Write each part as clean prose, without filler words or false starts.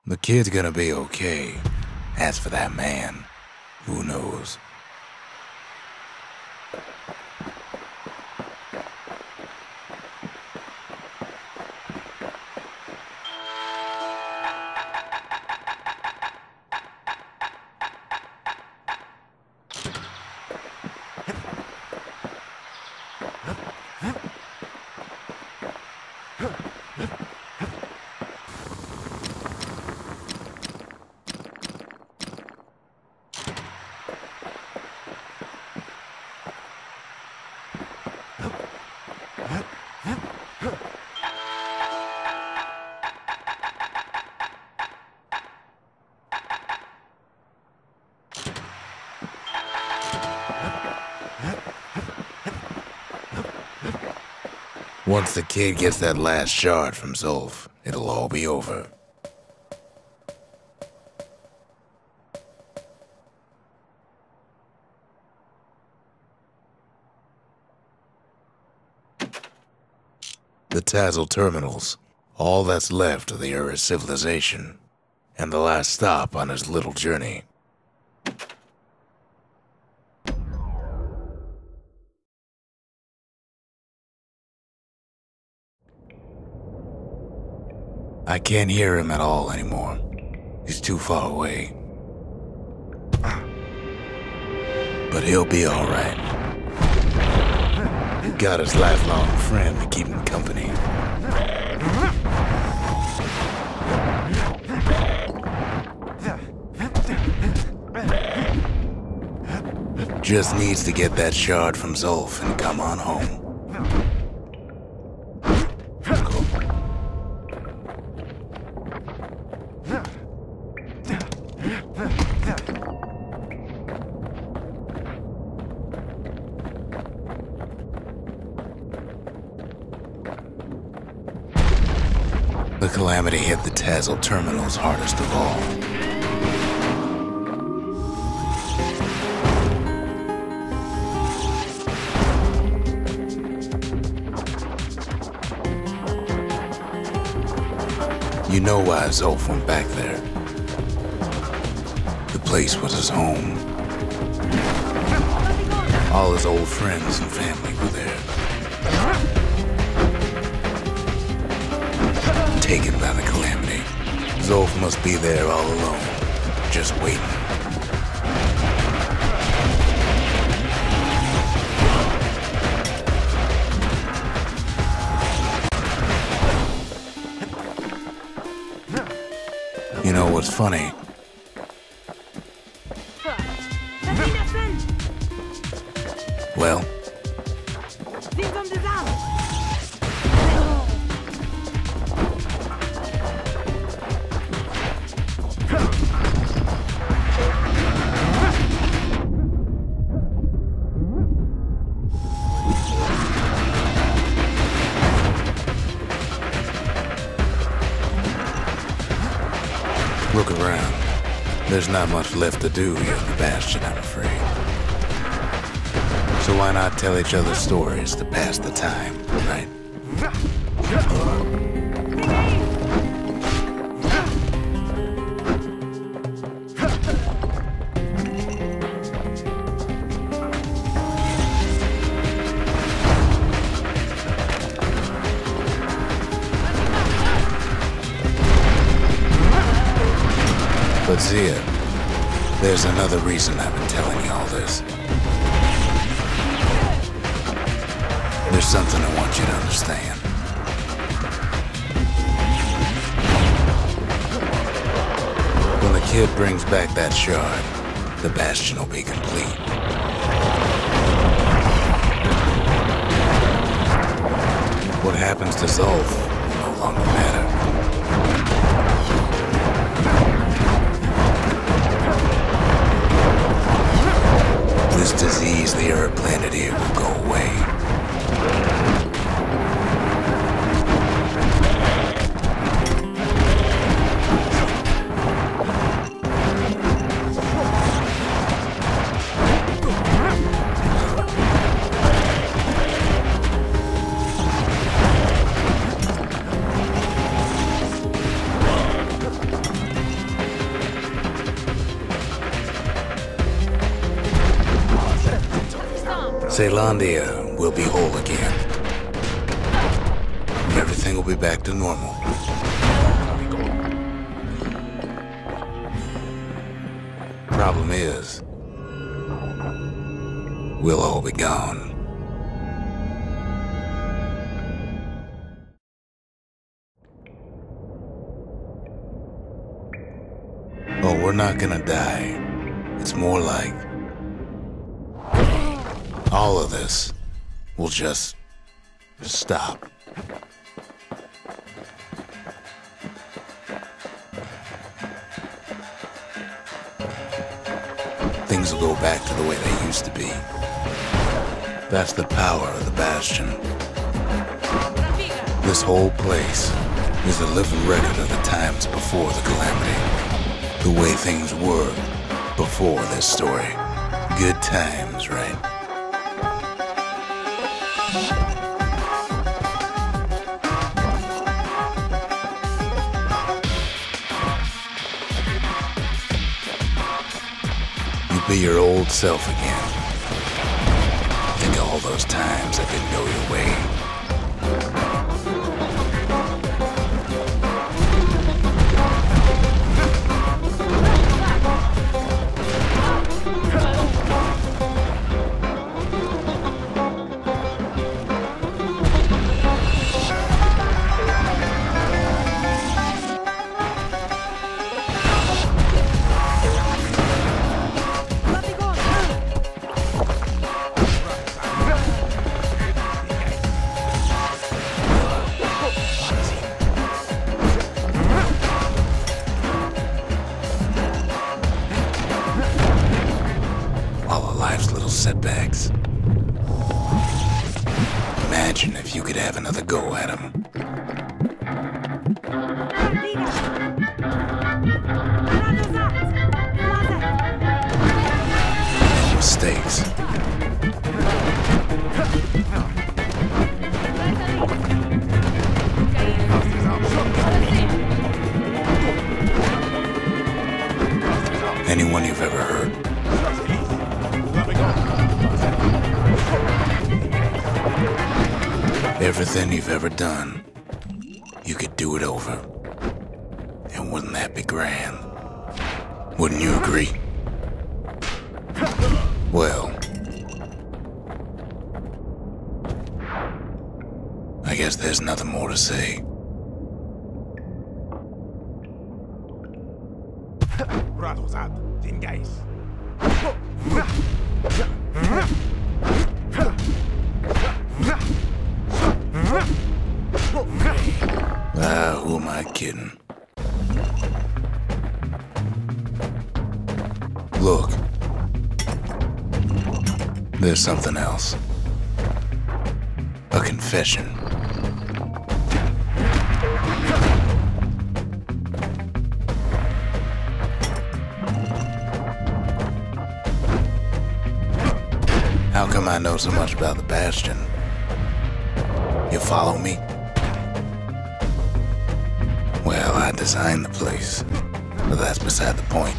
The kid's gonna be okay. As for that man, who knows? Once the kid gets that last shard from Zulf, it'll all be over. The Tazzle terminals, all that's left of the Ura civilization, and the last stop on his little journey. I can't hear him at all anymore. He's too far away. But he'll be all right. He got his lifelong friend to keep him company. Just needs to get that shard from Zulf and come on home. The calamity hit the Tazzle terminals hardest of all. You know why Zulf went back there. The place was his home. All his old friends and family were there. Taken by the calamity. Zulf must be there all alone, just waiting. You know what's funny? Well? Look around. There's not much left to do here in the Bastion, I'm afraid. So why not tell each other stories to pass the time, right? But Zia, there's another reason I've been telling you all this. There's something I want you to understand. When the kid brings back that shard, the Bastion will be complete. What happens to Zulf will no longer matter. This disease the Earth planet here will go away. Caelandia will be whole again. Everything will be back to normal. Problem is, we'll all be gone. Oh, we're not gonna die. It's more like all of this will just stop. Things will go back to the way they used to be. That's the power of the Bastion. This whole place is a living record of the times before the calamity. The way things were before this story. Good times, right? Be your old self again. Think of all those times that didn't go your way. Setbacks. Imagine if you could have another go at them. No mistakes. Anyone you've ever heard. Everything you've ever done, you could do it over. And wouldn't that be grand? Wouldn't you agree? Well, I guess there's nothing more to say. Who am I kidding? Look. There's something else. A confession. How come I know so much about the Bastion? You follow me? Well, I designed the place, but that's beside the point.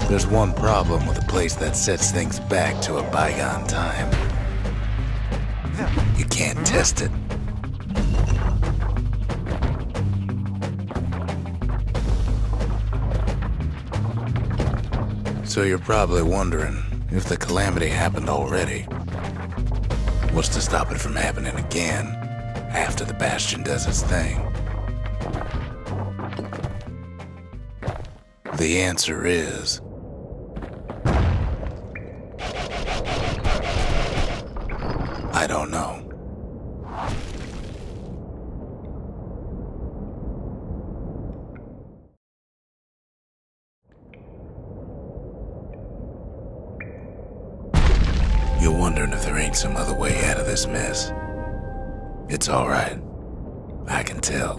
There's one problem with a place that sets things back to a bygone time. You can't test it. So you're probably wondering if the calamity happened already. What's to stop it from happening again after the Bastion does its thing? The answer is I don't know. You're wondering if there ain't some other way out of this mess. It's all right. I can tell.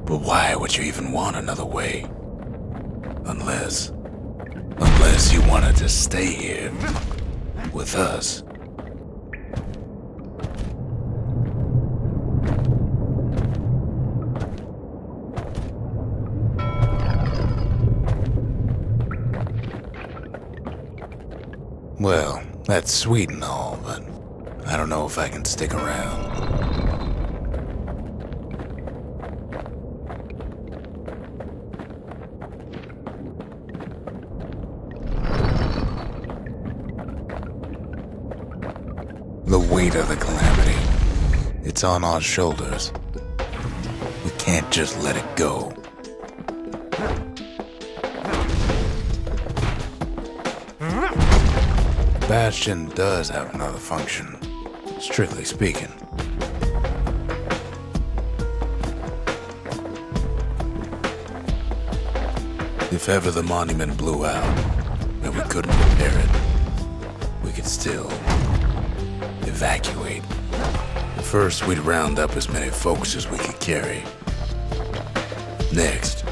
But why would you even want another way? Unless Unless you wanted to stay here with us. Well, that's sweet and all, but I don't know if I can stick around. The weight of the calamity, it's on our shoulders. We can't just let it go. Bastion does have another function, strictly speaking. If ever the monument blew out and we couldn't repair it, we could still evacuate. First, we'd round up as many folks as we could carry. Next,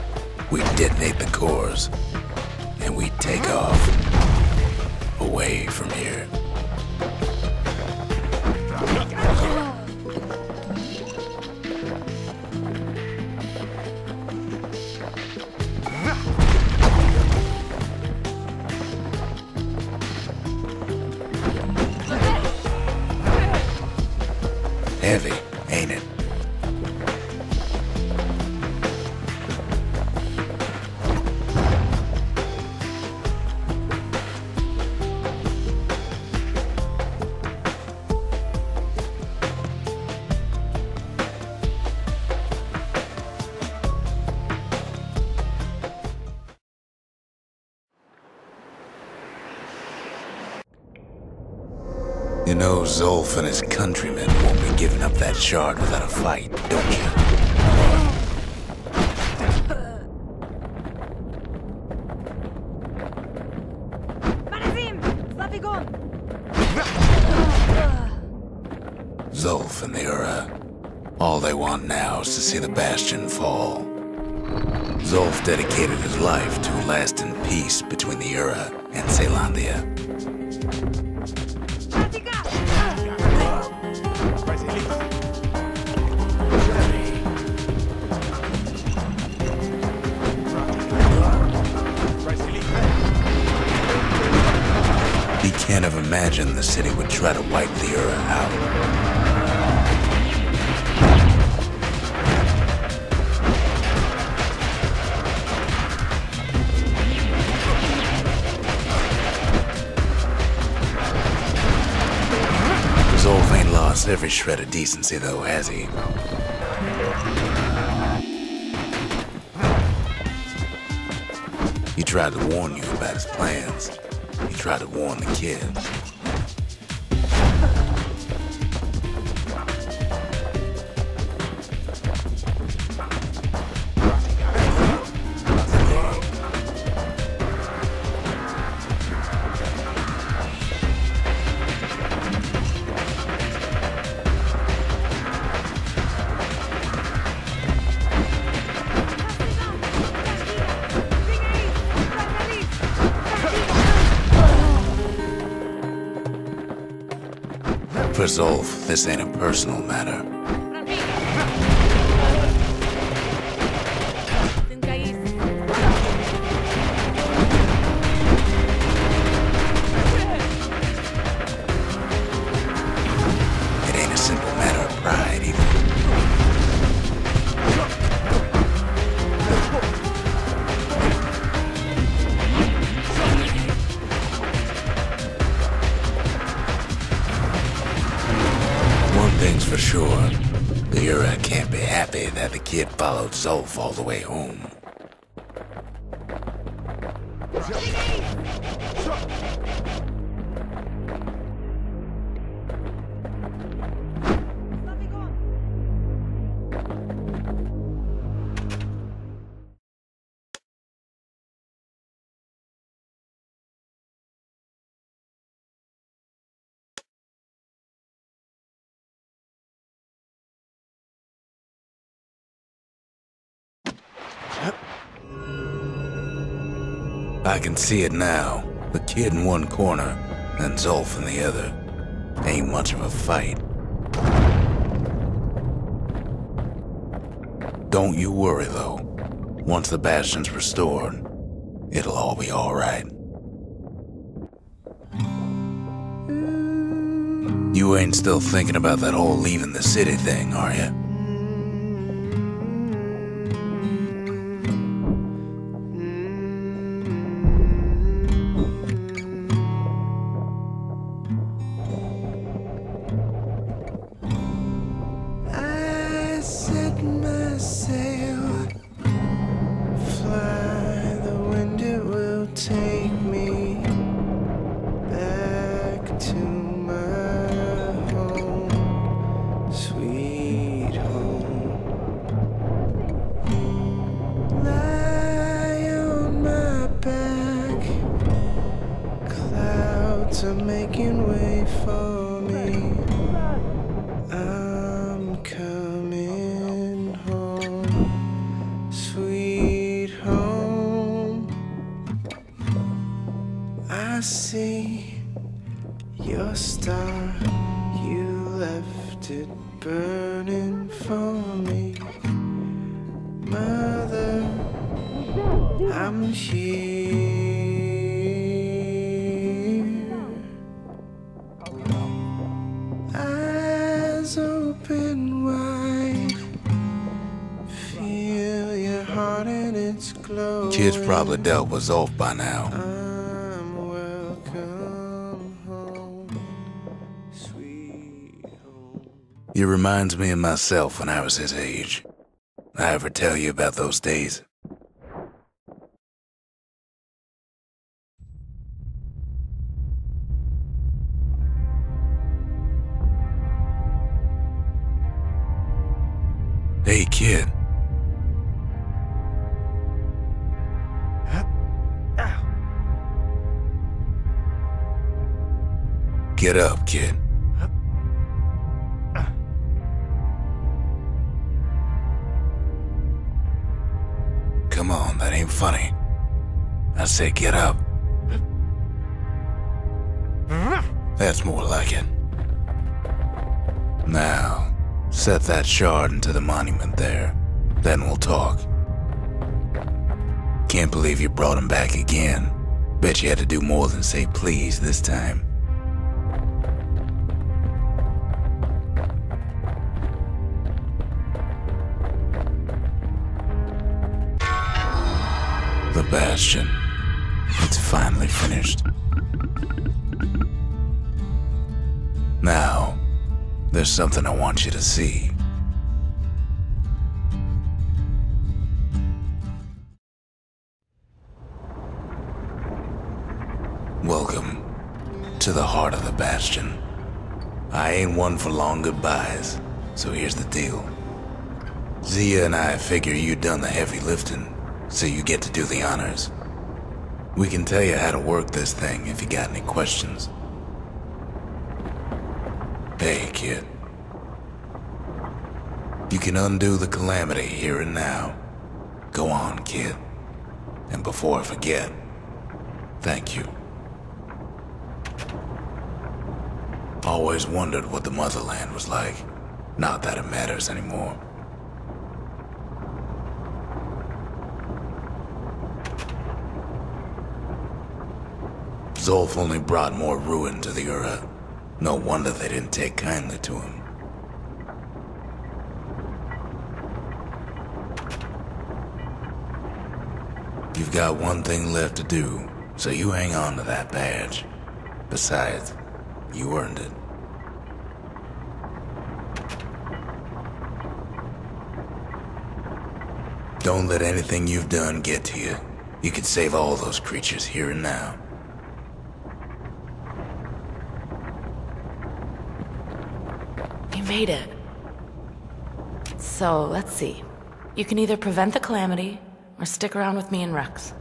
we'd detonate the cores, and we'd take off away from here. Heavy, ain't it? You know Zolf and his countrymen won't be giving up that shard without a fight, don't you? Zolf and the Ura, all they want now is to see the Bastion fall. Zolf dedicated his life to a lasting peace between the Ura and Zealandia. He can't have imagined the city would try to wipe the Ura out. Zolf ain't lost every shred of decency though, has he? He tried to warn you about his plans. He tried to warn the kids. For Zolf, this ain't a personal matter. It ain't a simple matter of pride either. Things for sure, the Ura can't be happy that the kid followed Zolf all the way home. I can see it now. The kid in one corner, and Zolf in the other. Ain't much of a fight. Don't you worry, though. Once the Bastion's restored, it'll all be alright. You ain't still thinking about that whole leaving the city thing, are you? I set my sail, fly, the wind it will take me back to my home, sweet home. Lie on my back, clouds are making way for me. I'm coming home, sweet home. I see your star, you left it burning for me. Mother, I'm here. Eyes open wide, feel your heart and it's glowing. Kid's probably dealt with Zolf by now. I'm welcome home, sweet home. He reminds me of myself when I was his age. I ever tell you about those days? Hey, kid. Get up, kid. Come on, that ain't funny. I said get up. That's more like it. Now, set that shard into the monument there. Then we'll talk. Can't believe you brought him back again. Bet you had to do more than say please this time. The Bastion. It's finally finished. Now, there's something I want you to see. Welcome to the heart of the Bastion. I ain't one for long goodbyes, so here's the deal. Zia and I figure you done the heavy lifting, so you get to do the honors. We can tell you how to work this thing if you got any questions. Hey, kid. You can undo the calamity here and now. Go on, kid. And before I forget, thank you. Always wondered what the motherland was like. Not that it matters anymore. Zolf only brought more ruin to the Ura. No wonder they didn't take kindly to him. You've got one thing left to do, so you hang on to that badge. Besides, you earned it. Don't let anything you've done get to you. You can save all those creatures here and now. You made it. So, let's see. You can either prevent the calamity, or stick around with me and Rex.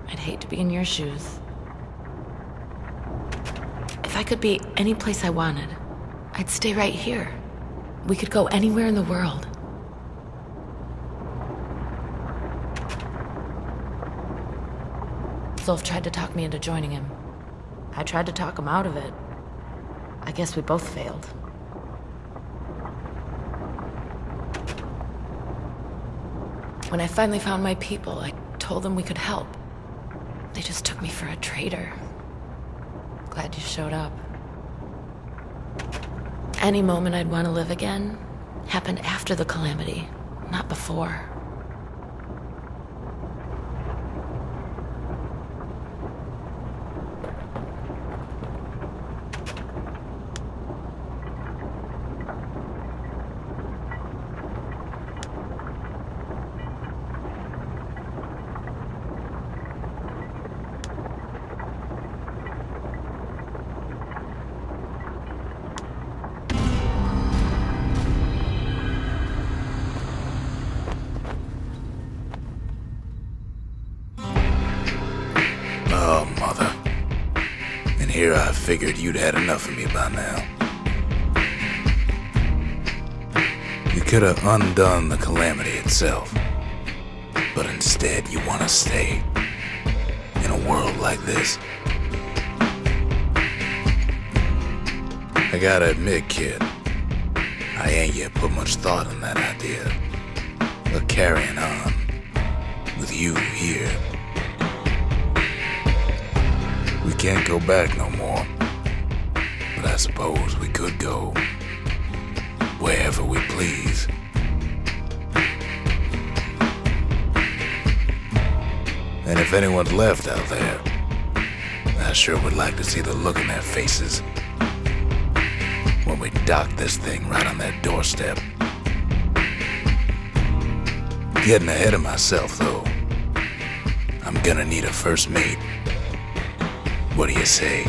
I'd hate to be in your shoes. If I could be any place I wanted, I'd stay right here. We could go anywhere in the world. Zulf tried to talk me into joining him. I tried to talk him out of it. I guess we both failed. When I finally found my people, I told them we could help. They just took me for a traitor. Glad you showed up. Any moment I'd want to live again happened after the calamity, not before. Oh, Mother. And here I figured you'd had enough of me by now. You could have undone the calamity itself, but instead you want to stay in a world like this. I gotta admit, kid, I ain't yet put much thought in that idea of carrying on with you here. We can't go back no more, but I suppose we could go wherever we please. And if anyone's left out there, I sure would like to see the look in their faces when we dock this thing right on their doorstep. Getting ahead of myself, though. I'm gonna need a first mate. What do you say?